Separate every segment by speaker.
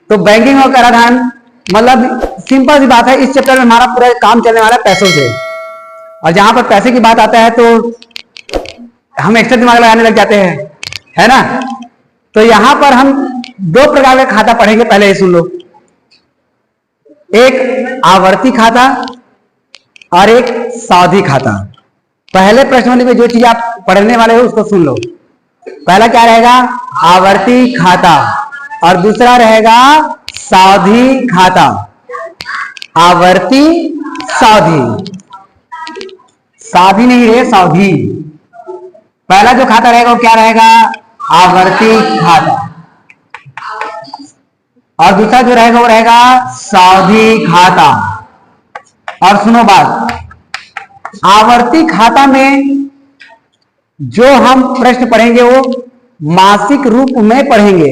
Speaker 1: तो बैंकिंग और कराधान मतलब सिंपल सी बात है, इस चैप्टर में हमारा पूरा काम चलने वाला है पैसों से। और जहां पर पैसे की बात आता है तो हम एक्स्ट्रा दिमाग लगाने लग जाते हैं, है ना। तो यहां पर हम दो प्रकार का खाता पढ़ेंगे, पहले ही सुन लो। एक आवर्ती खाता और एक सावधि खाता। पहले प्रश्न में जो चीज आप पढ़ने वाले हो उसको सुन लो। पहला क्या रहेगा? आवर्ती खाता, और दूसरा रहेगा सावधि खाता। आवर्ती सावधि, सावधि नहीं है, सावधि। पहला जो खाता रहेगा वो क्या रहेगा? आवर्ती खाता, और दूसरा जो रहेगा वो रहेगा सावधि खाता। और सुनो बात, आवर्ती खाता में जो हम प्रश्न पढ़ेंगे वो मासिक रूप में पढ़ेंगे,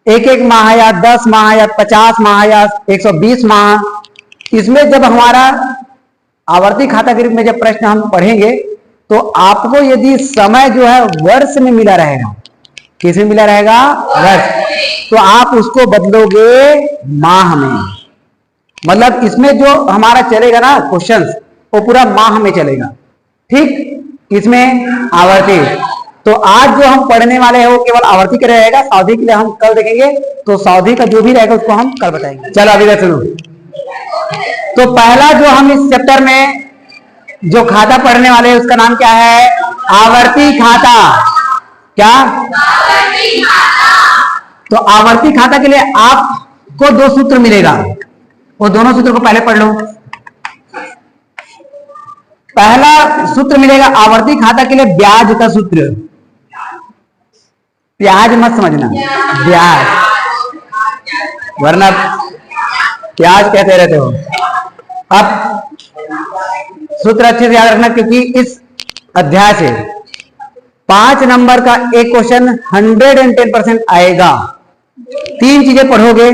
Speaker 1: एक एक माह या 10 माह या 50 माह या 120 माह। इसमें जब हमारा आवर्ती खाता के रूप में जब प्रश्न हम पढ़ेंगे तो आपको यदि समय जो है वर्ष में मिला रहेगा, किस में मिला रहेगा? वर्ष, तो आप उसको बदलोगे माह में। मतलब इसमें जो हमारा चलेगा ना क्वेश्चंस, वो पूरा माह में चलेगा, ठीक। इसमें आवर्ती, तो आज जो हम पढ़ने वाले हैं वो केवल आवर्ती के रहेगा, सावधि के लिए हम कल देखेंगे। तो सावधि का जो भी रहेगा उसको हम कल बताएंगे। चलो अभी देख सुनो। तो पहला जो हम इस चैप्टर में जो खाता पढ़ने वाले हैं उसका नाम क्या है? आवर्ती खाता। क्या? आवर्ती खाता। तो आवर्ती खाता के लिए आपको दो सूत्र मिलेगा, वो दोनों सूत्र को पहले पढ़ लो। पहला सूत्र मिलेगा आवर्ती खाता के लिए ब्याज का सूत्र। प्याज मत समझना, ब्याज, वरना प्याज कहते रहते हो। अब सूत्र अच्छे से याद रखना, क्योंकि इस अध्याय से 5 नंबर का एक क्वेश्चन 110% आएगा। 3 चीजें पढ़ोगे,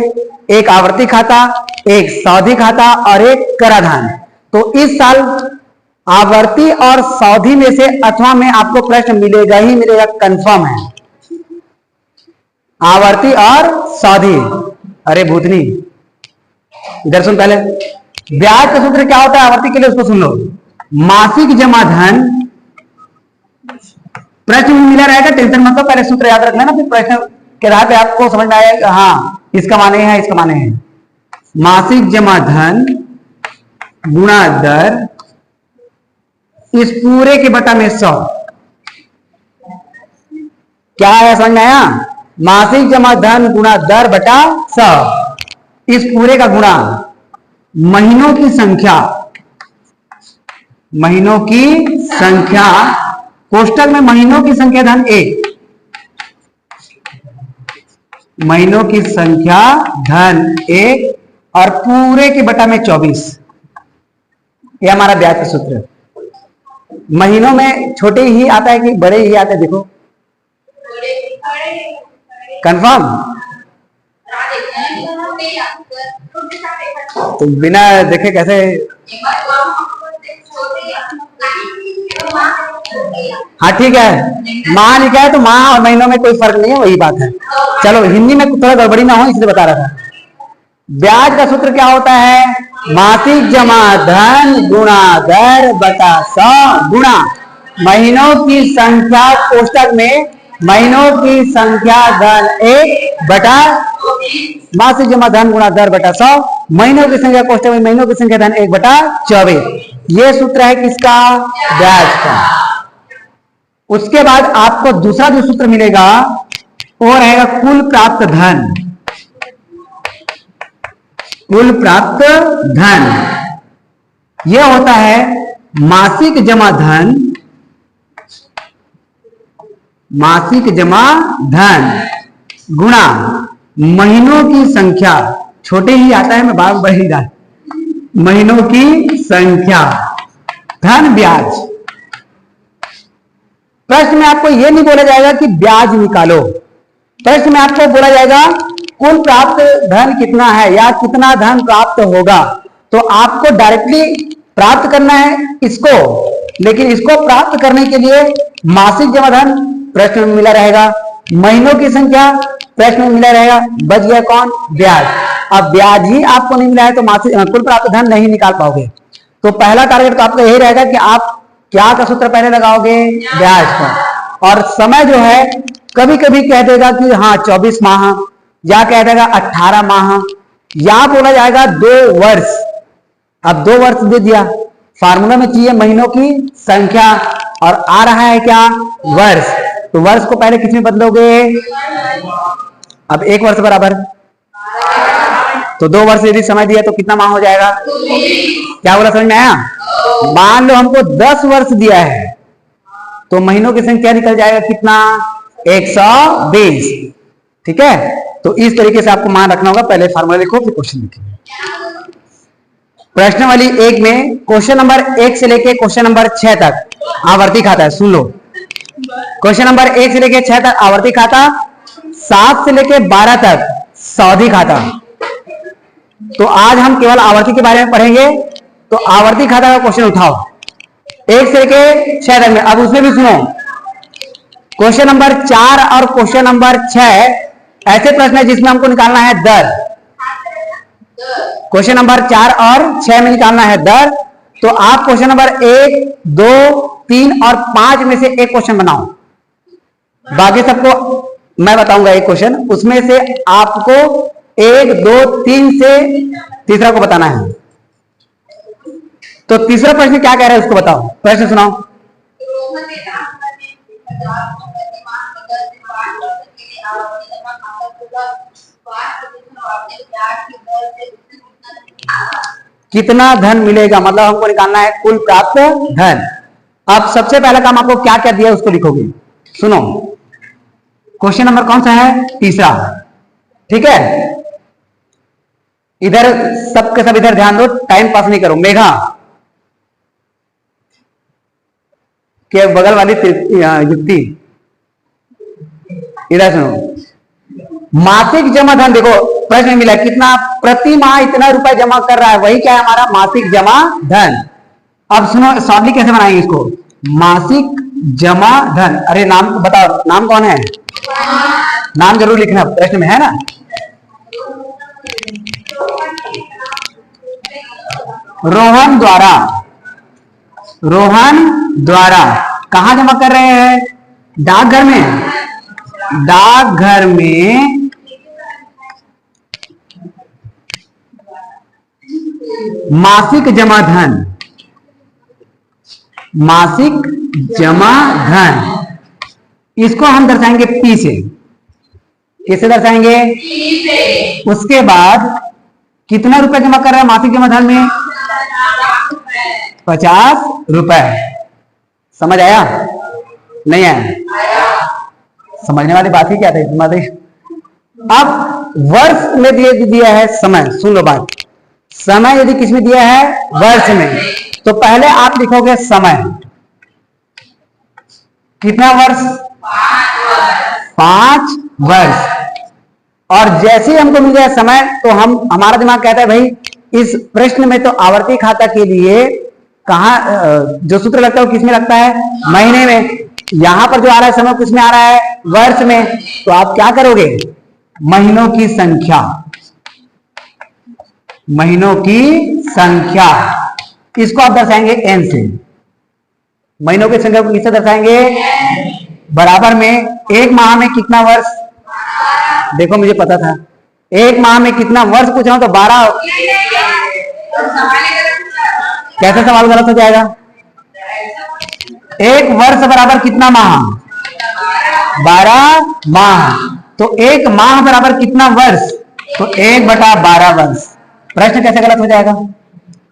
Speaker 1: एक आवर्ती खाता, एक सावधि खाता और एक कराधान। तो इस साल आवर्ती और सावधि में से अथवा में आपको प्रश्न मिलेगा ही मिलेगा, कंफर्म है। आवर्ती और सावधि। अरे भूतनी, इधर सुन पहले। ब्याज का सूत्र क्या होता है आवर्ती के लिए, उसको सुन लो। मासिक जमा धन, प्रश्न मिला रहेगा, टेंशन मत लो, पहले सूत्र याद रखना ना, फिर प्रश्न के आधार पे आपको समझ में आएगा, हाँ इसका माने है, इसका माने है। मासिक जमा धन गुणा दर इस पूरे के बटा में 100। क्या है, समझ में आया? मासिक जमा धन गुणा दर बटा 100, इस पूरे का गुणा महीनों की संख्या, महीनों की संख्या, कोष्टक में महीनों की संख्या धन 1, महीनों की संख्या धन 1 और पूरे के बटा में 24। ये हमारा ब्याज का सूत्र है। महीनों में छोटे ही आता है कि बड़े ही आते हैं? देखो कंफर्म, तो बिना देखे कैसे? हाँ ठीक है, माह लिखा है तो माह और महीनों में कोई फर्क नहीं है, वही बात है। चलो हिंदी में थोड़ा गड़बड़ी ना हो इसलिए बता रहा था। ब्याज का सूत्र क्या होता है? मासिक जमा धन गुणा दर बटा 100 गुणा महीनों की संख्या, कोष्टक में महीनों की संख्या धन 1 बटा मासिक जमा धन गुणा दर बटा 100, महीनों की संख्या कोष्टक में महीनों की संख्या धन 1 बटा 24। ये सूत्र है किसका? ब्याज का। उसके बाद आपको दूसरा जो सूत्र मिलेगा वो रहेगा कुल प्राप्त धन। कुल प्राप्त धन यह होता है मासिक जमा धन, मासिक जमा धन गुणा महीनों की संख्या, छोटे ही आता है, मैं बार बढ़ ही रहा, महीनों की संख्या धन ब्याज। प्रश्न में आपको यह नहीं बोला जाएगा कि ब्याज निकालो, प्रश्न में आपको बोला जाएगा कुल प्राप्त धन कितना है या कितना धन प्राप्त होगा। तो आपको डायरेक्टली प्राप्त करना है इसको, लेकिन इसको प्राप्त करने के लिए मासिक जमा धन प्रश्न में मिला रहेगा, महीनों की संख्या प्रश्न में मिला रहेगा, बच गया कौन, ब्याज। अब ब्याज ही आपको नहीं मिला है तो मासिक कुल प्राप्त धन नहीं निकाल पाओगे। तो पहला टारगेट तो आपका यही रहेगा कि आप क्या का सूत्र पहले लगाओगे, ब्याज का। और समय जो है कभी कभी कह देगा कि हाँ 24 माह, या कह देगा 18 माह, या बोला जाएगा 2 वर्ष। अब 2 वर्ष दे दिया, फार्मूला में चाहिए महीनों की संख्या और आ रहा है क्या, वर्ष। तो वर्ष को पहले किस में बदलोगे, अब 1 वर्ष बराबर, तो 2 वर्ष यदि समय दिया तो कितना माह हो जाएगा, क्या बोला, समझ में आया। मान लो हमको 10 वर्ष दिया है तो महीनों की संख्या निकल जाएगा कितना, 120। ठीक है, तो इस तरीके से आपको मान रखना होगा। पहले फार्मूला लिखो फिर क्वेश्चन लिखिए। प्रश्न वाली 1 में क्वेश्चन नंबर 1 से लेके क्वेश्चन नंबर 6 तक आवर्ती खाता है, सुन लो। क्वेश्चन नंबर 1 से लेके 6 तक आवर्ती खाता, 7 से लेके 12 तक सावधि खाता। तो आज हम केवल आवर्ती के बारे में पढ़ेंगे। तो आवर्ती खाता का क्वेश्चन उठाओ 1 से लेके 6 तक में। अब उसमें भी सुनो, क्वेश्चन नंबर 4 और क्वेश्चन नंबर 6 ऐसे प्रश्न है जिसमें हमको निकालना है दर। क्वेश्चन नंबर 4 और 6 में निकालना है दर। तो आप क्वेश्चन नंबर 1, 2, 3 और 5 में से एक क्वेश्चन बनाओ। बाकी सबको मैं बताऊंगा एक क्वेश्चन, उसमें से आपको 1, 2, 3 से तीसरा को बताना है। तो तीसरा प्रश्न क्या कह रहा है उसको बताओ, प्रश्न सुनाओ। कितना धन मिलेगा, मतलब हमको निकालना है कुल प्राप्त धन। अब सबसे पहला काम आपको क्या क्या दिया उसको लिखोगे। सुनो, क्वेश्चन नंबर कौन सा है, तीसरा। ठीक है, इधर सबके सब इधर ध्यान दो, टाइम पास नहीं करो। मेघा के बगल वाली युक्ति इधर सुनो। मासिक जमा धन, देखो प्रश्न में मिला कितना, प्रति माह इतना रुपए जमा कर रहा है, वही क्या है हमारा मासिक जमा धन। अब सुनो सॉल्व कैसे बनाएंगे इसको, मासिक जमा धन। अरे नाम बताओ, नाम कौन है, नाम जरूर लिखना, प्रश्न में है ना। रोहन द्वारा कहां जमा कर रहे हैं, डाकघर में। डाकघर में मासिक जमा धन, मासिक जमा धन, इसको हम दर्शाएंगे P से। किससे दर्शाएंगे, P से। उसके बाद कितना रुपए जमा कर रहा है मासिक जमा धन में, 50 रुपए। समझ आया, नहीं आया, समझने वाली बात ही क्या थी। अब वर्ष में दिया है समय, सुन लो बात, समय यदि किसमें दिया है, वर्ष में, तो पहले आप लिखोगे समय, कितना वर्ष, 5 वर्ष। और जैसे ही हमको मिल जाए समय तो हमारा दिमाग कहता है भाई इस प्रश्न में तो आवर्ती खाता के लिए कहां जो सूत्र लगता है वो किसमें लगता है, महीने में। यहां पर जो आ रहा है समय किसमें आ रहा है, वर्ष में। तो आप क्या करोगे, महीनों की संख्या, महीनों की संख्या, इसको आप दर्शाएंगे n से। महीनों की संख्या को किससे दर्शाएंगे, बराबर में। एक माह में कितना वर्ष, देखो मुझे पता था, एक माह में कितना वर्ष पूछ रहा हूं तो 12। कैसे सवाल गलत हो जाएगा, एक वर्ष बराबर कितना माह, 12 माह। तो एक माह बराबर कितना वर्ष, तो 1/12 वर्ष। प्रश्न कैसे गलत हो जाएगा।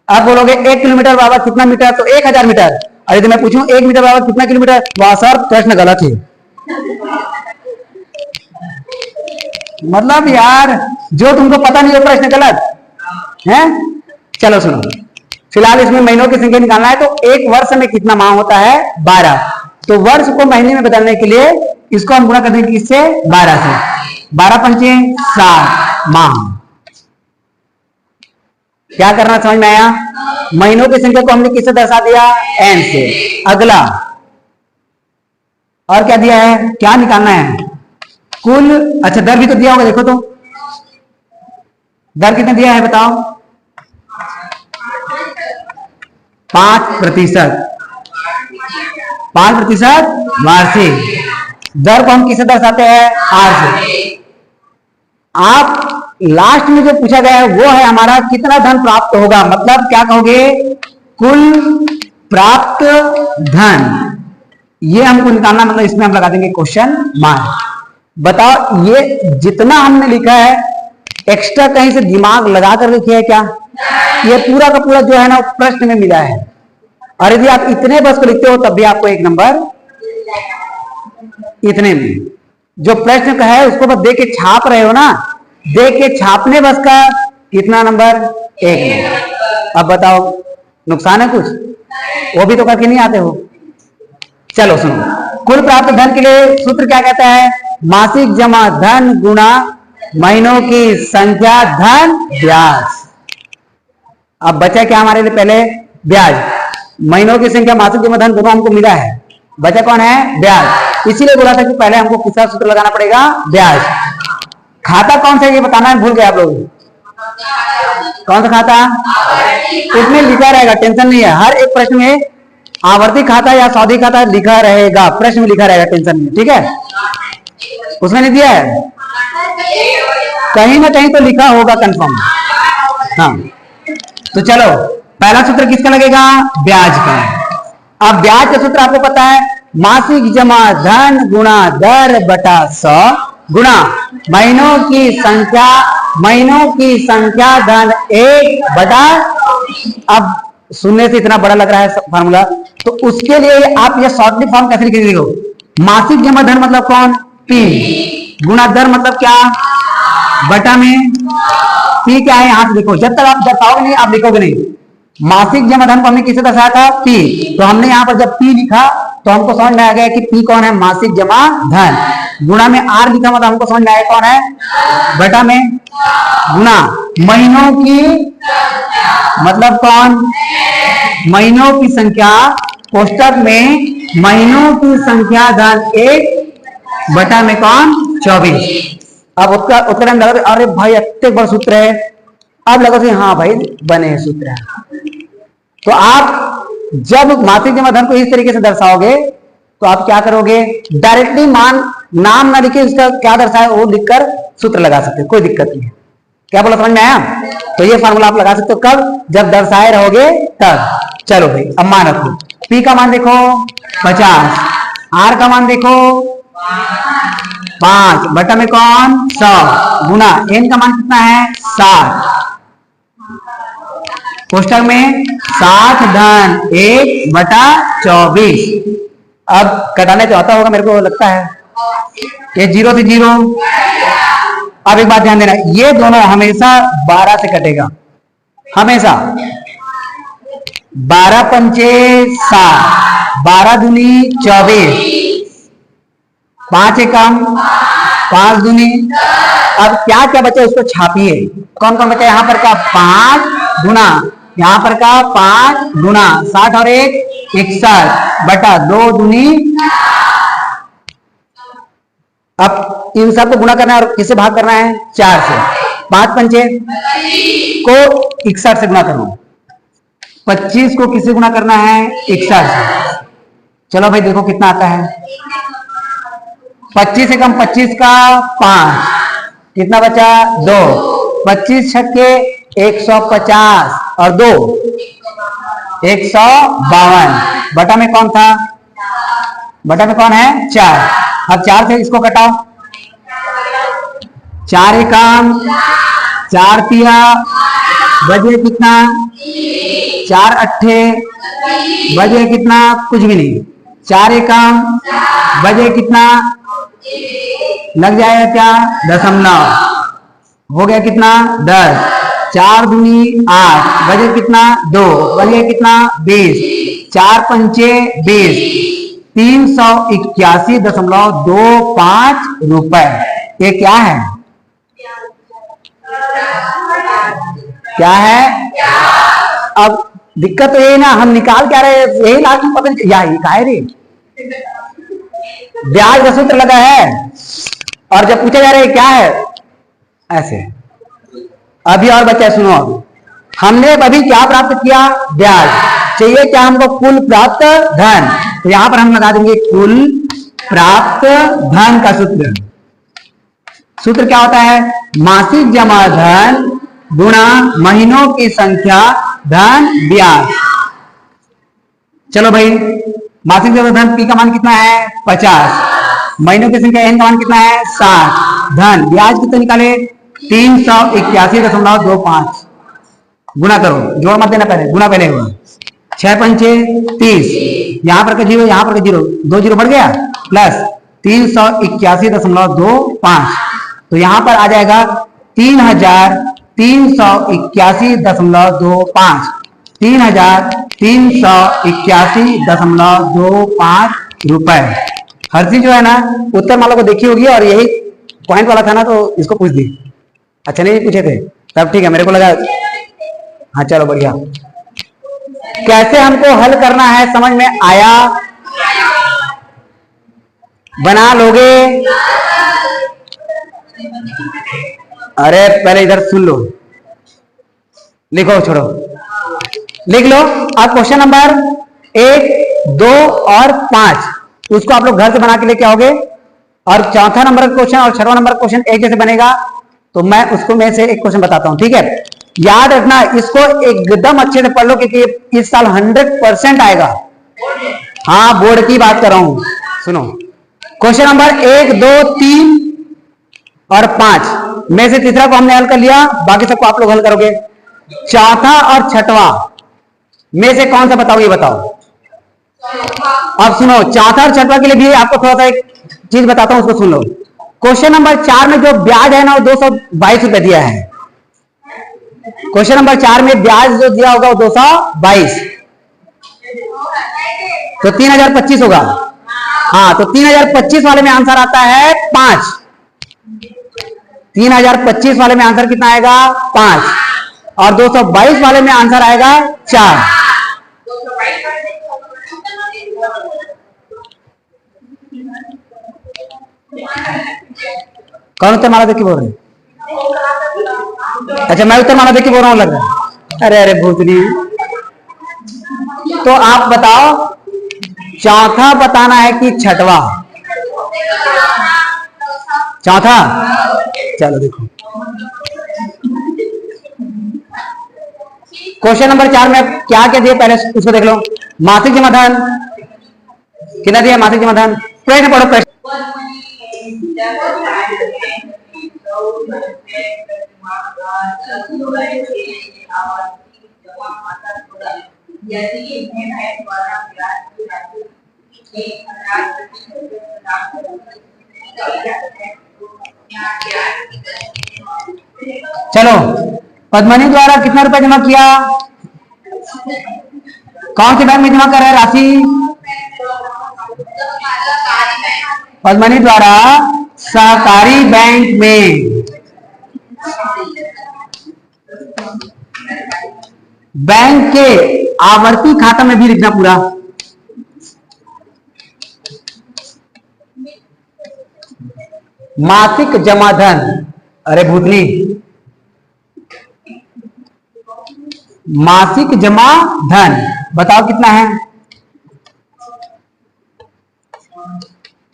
Speaker 1: आप बोलोगे 1 किलोमीटर बराबर कितना मीटर, तो 1000 मीटर। और यदि मैं पूछूं 1 मीटर बराबर कितना किलोमीटर, वहां सर प्रश्न गलत है। मतलब यार जो तुमको पता नहीं हो प्रश्न गलत है। चलो सुनो, फिलहाल इसमें महीनों की संख्या निकालना है। तो एक वर्ष में कितना माह होता है, 12। तो वर्ष को महीने में बदलने के लिए इसको हम गुणा कर देंगे किससे, 12 से। 12 पंचे 7 माह। क्या करना समझ में आया, महीनों की संख्या को हमने किससे दर्शा दिया, n से। अगला और क्या दिया है, क्या निकालना है, कुल, अच्छा दर भी तो दिया होगा, देखो तो दर कितना दिया है बताओ, 5%। 5% वार्षिक। दर को हम किससे दर्शाते हैं, आर से। आप लास्ट में जो पूछा गया है वो है हमारा कितना धन प्राप्त होगा, मतलब क्या कहोगे, कुल प्राप्त धन, ये हमको निकालना, मतलब इसमें हम लगा देंगे क्वेश्चन मार्क। बताओ ये जितना हमने लिखा है एक्स्ट्रा कहीं से दिमाग लगा कर लिखे है क्या, ये पूरा का पूरा जो है ना प्रश्न में मिला है। और यदि आप इतने बस को लिखते हो तब भी आपको 1 नंबर, इतने में जो प्रश्न का है उसको बस देख के छाप रहे हो ना, देख के छापने बस का कितना नंबर, 1 नंबर। अब बताओ नुकसान है कुछ, वो भी तो करके नहीं आते हो। चलो सुनो, कुल प्राप्त धन के लिए सूत्र क्या कहता है, मासिक जमा धन गुणा महीनों की संख्या धन ब्याज। अब बचा क्या हमारे लिए, पहले ब्याज, महीनों की संख्या मासिक जमा धन दोनों हमको मिला है, बचा कौन है, ब्याज। इसीलिए बोला था कि पहले हमको किसका सूत्र लगाना पड़ेगा, ब्याज। खाता कौन सा ये बताना है, भूल गए आप लोग, कौन सा खाता, उसमें लिखा रहेगा, टेंशन नहीं है, हर एक प्रश्न में आवर्ती खाता या सावधि खाता लिखा रहेगा, प्रश्न में लिखा रहेगा, टेंशन नहीं, ठीक है। उसमें नहीं दिया है, कहीं ना कहीं तो लिखा होगा कंफर्म। हाँ तो चलो, पहला सूत्र किसका लगेगा, ब्याज का। अब ब्याज का सूत्र आपको पता है, मासिक जमा धन गुणा दर बटा 100 गुणा महीनों की संख्या, महीनों की संख्या धन 1 बटा। अब सुनने से इतना बड़ा लग रहा है फार्मूला, तो उसके लिए आप ये शॉर्टली फॉर्म कैसे लिखेंगे, देखो मासिक जमा धन मतलब कौन, पी, गुणा दर मतलब क्या, बटा में पी क्या है, यहां से देखो, जब तक आप दर्शाओगे नहीं आप लिखोगे नहीं। मासिक जमा धन को हमने किसे दर्शाया था, पी, तो हमने यहाँ पर जब पी लिखा तो हमको समझ में आ गया कि पी कौन है, मासिक जमा धन। गुणा में आर लिखा मतलब हमको समझ में आया कौन है, बटा में गुणा महीनों की मतलब कौन, महीनों की संख्या, कोष्टक में महीनों की संख्या धन 1 बटा में कौन, 24। अब उसका उत्तर लगा, अरे भाई इतने बड़ा सूत्र है, अब लगा कि हाँ भाई बने सूत्र है। तो आप जब मासिक जमा धन को इस तरीके से दर्शाओगे तो आप क्या करोगे, डायरेक्टली नाम ना लिखे, उसका क्या दर्शाए वो लिखकर सूत्र लगा सकते, कोई दिक्कत नहीं है। क्या बोला, समझ में आया। तो ये फार्मूला आप लगा सकते हो कब, जब दर्शाए रहोगे तब। चलो भाई अब मान रखो, पी का मान देखो 50, आर का मान देखो 5 बटा में कौन 100 गुना एन का मान कितना है 60, कोष्टक में 60 धन 1 बटा 24। अब कटाने चाहता होगा मेरे को लगता है, ये 0 से 0। अब एक बात ध्यान देना, ये दोनों हमेशा 12 से कटेगा, हमेशा 12 पंचे 60, 12 दूनी 24, 5 एकम 5 दूनी। अब क्या क्या बचा उसको छापिए, कौन कौन बचा, यहाँ पर का 5 गुना, यहाँ पर का 5 गुना 60 और 1 61 बटा 2 दूनी। अब इन सबको गुना करना है और किससे भाग करना है 4 से। 5 पंचे को 61 से गुना करो, 25 को किससे गुना करना है 61 से। चलो भाई देखो कितना आता है, 25 से कम 25 का 5, कितना बचा 2, 25 छक्के 150 और 2 152 बटा में कौन था, बटा में कौन है 4। अब 4 से इसको कटाओ, 4 एकम 4 तिया बजे कितना 4 अट्ठे बजे कितना कुछ भी नहीं, 4 एकम बजे कितना लग जाएगा क्या दशमलव, हो गया कितना 10, 4 दूनी 8 बजे कितना 2 बजे कितना 20, 4 पंचे 20, 381.25 रुपए। ये क्या है, क्या है। अब दिक्कत तो यही ना, हम निकाल क्या रहे, यही लास्ट में पता नहीं, यही का है रे, ब्याज का सूत्र लगा है, और जब पूछा जा रहा है क्या है, ऐसे। अभी और बच्चा सुनो, हमने अभी क्या प्राप्त किया, ब्याज। चाहिए क्या हमको, कुल प्राप्त धन। तो यहां पर हम लगा देंगे कुल प्राप्त धन का सूत्र। सूत्र क्या होता है, मासिक जमा धन गुणा महीनों की संख्या धन ब्याज। चलो भाई, मासिक जमा धन पी का मान कितना है 50, महीनों की संख्या एन का मान कितना है 60, धन ब्याज कितना निकाले 381.25। गुणा करो, जोड़ मत देना, पहले गुणा पहले हुआ। 6 पंचे 30, यहां पर का जीरो, यहां पर का जीरो, 2 जीरो बढ़ गया, प्लस 381.25। तो यहां पर आ जाएगा 3381.25, 3381.25 रुपए। हर चीज जो है ना उत्तर माला को देखी होगी, और यही पॉइंट वाला था ना, तो इसको पूछ दी। अच्छा नहीं पूछे थे तब, ठीक है, मेरे को लगा। हाँ चलो बढ़िया। कैसे हमको हल करना है समझ में आया, बना लोगे? अरे पहले इधर सुन लो, लिखो, छोड़ो, लिख लो। अब क्वेश्चन नंबर 1, 2 और 5 उसको आप लोग घर से बना के लेके आओगे, और चौथा नंबर का क्वेश्चन और छठवां नंबर का क्वेश्चन एक जैसे बनेगा। तो मैं उसको में से एक क्वेश्चन बताता हूं, ठीक है? याद रखना, इसको एकदम अच्छे से पढ़ लो, क्योंकि इस साल 100% आएगा। हाँ, बोर्ड की बात कर रहा हूं, सुनो। क्वेश्चन नंबर 1, 2, 3 और 5 में से तीसरा को हमने हल कर लिया, बाकी सबको आप लोग हल करोगे। चौथा और छठवां में से कौन सा बताओ, ये बताओ। अब सुनो, चौथा और छठवां के लिए भी आपको थोड़ा सा एक चीज बताता हूं, उसको सुन लो। क्वेश्चन नंबर 4 में जो ब्याज है ना, वो 222 रुपए दिया है। क्वेश्चन नंबर 4 में ब्याज जो दिया होगा वो 222, तो 3025 होगा। हाँ, तो 3025 वाले में आंसर आता है 5। 3025 वाले में आंसर कितना आएगा 5, और 222 वाले में आंसर आएगा 4। कौन उत्तर माला देख के बोल रहे? अच्छा, मैं उत्तर माला देख के बोल रहा हूं, लग रहा है। अरे अरे भूतनी। तो आप बताओ, चौथा बताना है कि छठवा? चौथा। चलो देखो, क्वेश्चन नंबर 4 में क्या क्या दिया पहले उसको देख लो। मासिक जमा धन कितना दिया, मासिक जमा धन। प्रश्न पढ़ो, प्रश्न। चलो, पद्मनी द्वारा कितना रुपए जमा किया, कौन से बैंक में जमा कर रहा है राशि? पद्मनी द्वारा सहकारी बैंक में। बैंक के आवर्ती खाता में भी लिखना पूरा। मासिक जमा धन, अरे भूतनी, मासिक जमा धन बताओ कितना है?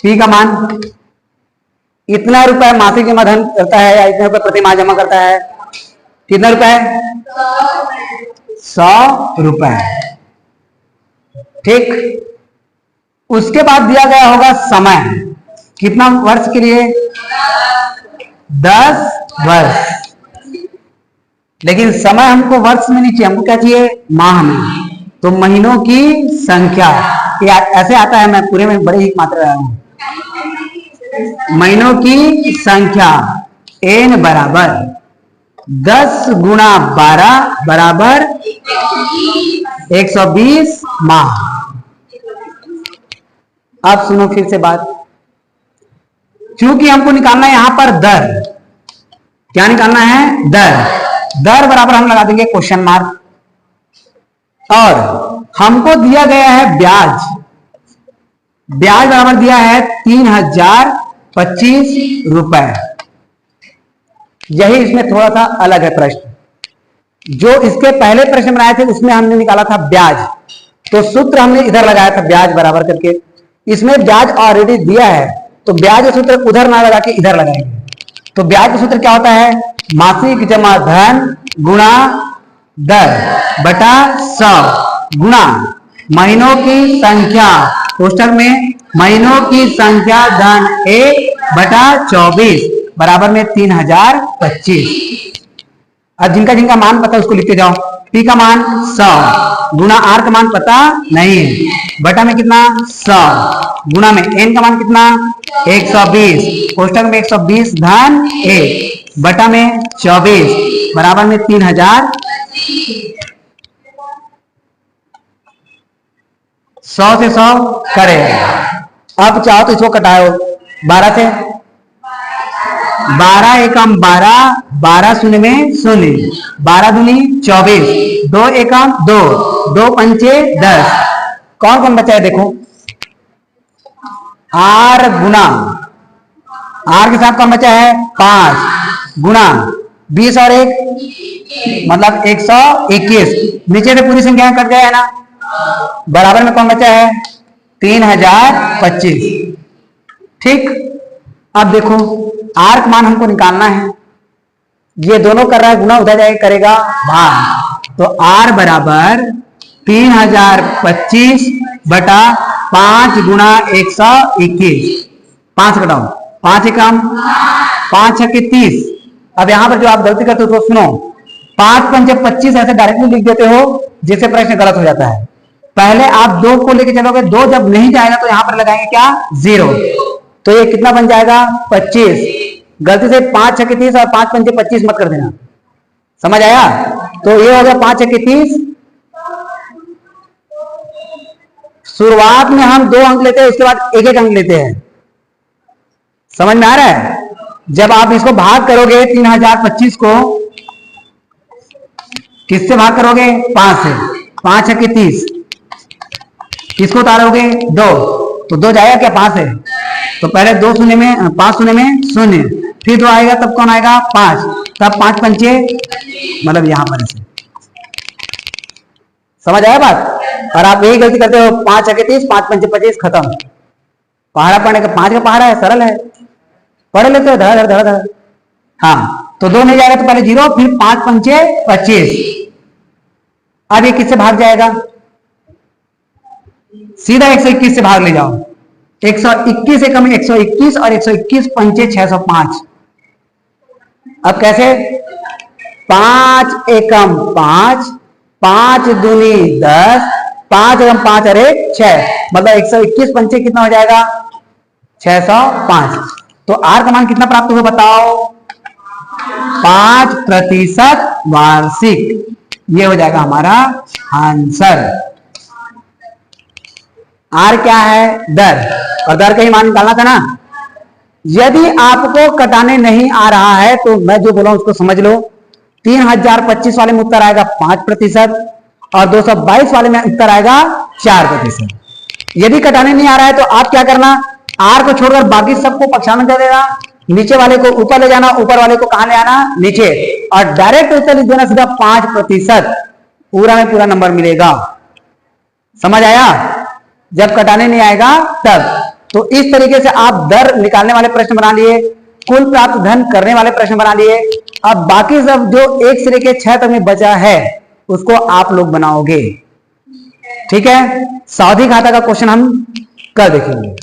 Speaker 1: पी का मान इतना रुपए मासिक जमा धन करता है, या इतने रुपए प्रति माह जमा करता है? कितना रुपए? 100 रुपए। ठीक। उसके बाद दिया गया होगा समय, कितना वर्ष के लिए? 10 वर्ष। लेकिन समय हमको वर्ष में नहीं चाहिए, हमको क्या चाहिए? माह में। तो महीनों की संख्या ऐसे आता है, मैं पूरे में बड़े ही मात्रा रहा हूं। महीनों की संख्या n बराबर 10 गुणा 12 बराबर 120 माह। अब सुनो फिर से बात, क्योंकि हमको निकालना है यहां पर दर। क्या निकालना है? दर। दर बराबर हम लगा देंगे क्वेश्चन मार्क, और हमको दिया गया है ब्याज। ब्याज बराबर दिया है 3000 25 रुपए। यही इसमें थोड़ा सा अलग है प्रश्न। जो इसके पहले प्रश्न बनाए थे उसमें हमने निकाला था ब्याज, तो सूत्र हमने इधर लगाया था ब्याज बराबर करके। इसमें ब्याज ऑलरेडी दिया है तो ब्याज का सूत्र उधर ना लगा के इधर लगाएंगे। तो ब्याज का सूत्र क्या होता है? मासिक जमा धन गुणा दर बटा 100 गुणा महीनों की संख्या, कोष्टक में महीनों की संख्या धन 1 बटा 24 बराबर में 3025। अब जिनका जिनका मान पता है उसको लिखते जाओ। पी का मान 100 गुणा आर का मान पता नहीं, बटा में कितना 100 गुणा में एन का मान कितना 120, कोष्टक में 120 धन 1 बटा में 24 बराबर में 3000। 100 से 100 करे। अब चाहो तो इसको कटाओ 12 से। 12 एकम 12, 12 शून्य में शून्य, 12 दूनी 24, 2 एकम 2, 2 पंचे 10। कौन कौन बचा है देखो? आर गुना आर के साथ कौन बचा है? 5 गुना 20 और 1 मतलब 121। नीचे से पूरी संख्या कट गया है ना, बराबर में कौन बचा है? 3025। ठीक, अब देखो आर का मान हमको निकालना है। ये दोनों कर रहा है गुना, उधर जाके करेगा भाग। तो आर बराबर 3025 बटा 5 गुणा 121। 5 घटाओ, 5 एकम 5 छक्के 30। अब यहां पर जो आप गलती करते हो तो सुनो, 5 पंचे 25 ऐसे डायरेक्टली लिख देते हो जिससे प्रश्न गलत हो जाता है। पहले आप 2 को लेके चलोगे, 2 जब नहीं जाएगा तो यहां पर लगाएंगे क्या? 0। तो ये कितना बन जाएगा? 25। गलती से 5 छक्के 30 और 5 पंचे 25 मत कर देना, समझ आया? तो ये हो गया 5 छक्के 30। शुरुआत में हम 2 अंक लेते हैं, उसके बाद 1-1 अंक लेते हैं। समझ में आ रहा है? जब आप इसको भाग करोगे 3025 को किससे भाग करोगे? 5 से। 5 छक्के 30, किसको उतारोगे? 2, तो 2 जाएगा क्या? 5 है तो पहले 2 शून्य में 5 शून्य में शून्य, फिर 2 आएगा तब कौन आएगा? 5, तब 5 पंचे मतलब यहां पर ऐसे। समझ आया बात? और आप यही गलती करते हो, 5 छक्के 30, 5 पंचे 25, खत्म। पहाड़ा पढ़ने का 5 का पहाड़ा है, सरल है, पढ़ लेते हो धड़ धड़ धड़। हाँ, तो 2 नहीं जाएगा तो पहले 0, फिर 5 पंचे 25। अब ये किससे भाग जाएगा? सीधा 121 से भाग ले जाओ। 121 एकम 121 और 121 पंचे 605। अब कैसे? 5 एकम 5, 5 दूनी 10, 5 एकम 5 और 1 6, मतलब 121 पंचे कितना हो जाएगा? 605। तो आर का मान कितना प्राप्त हुआ बताओ? 5% वार्षिक। ये हो जाएगा हमारा आंसर। आर क्या है? दर, और दर का ही मान निकालना था ना। यदि आपको कटाने नहीं आ रहा है तो मैं जो बोला उसको समझ लो। 3025 वाले में उत्तर आएगा 5% और 222 वाले में उत्तर आएगा 4%। यदि कटाने नहीं आ रहा है तो आप क्या करना? आर को छोड़कर बाकी सबको कक्षा में दे देना, नीचे वाले को ऊपर ले जाना, ऊपर वाले को कहां ले आना? नीचे, और डायरेक्ट उत्तर लिख देना सीधा 5%, पूरा में पूरा नंबर मिलेगा। समझ आया? जब कटाने नहीं आएगा तब। तो इस तरीके से आप दर निकालने वाले प्रश्न बना लिए, कुल प्राप्त धन करने वाले प्रश्न बना लिए। अब बाकी सब जो 1 से लेकर 6 तक में बचा है उसको आप लोग बनाओगे। ठीक है, सावधि खाता का क्वेश्चन हम कल देखेंगे।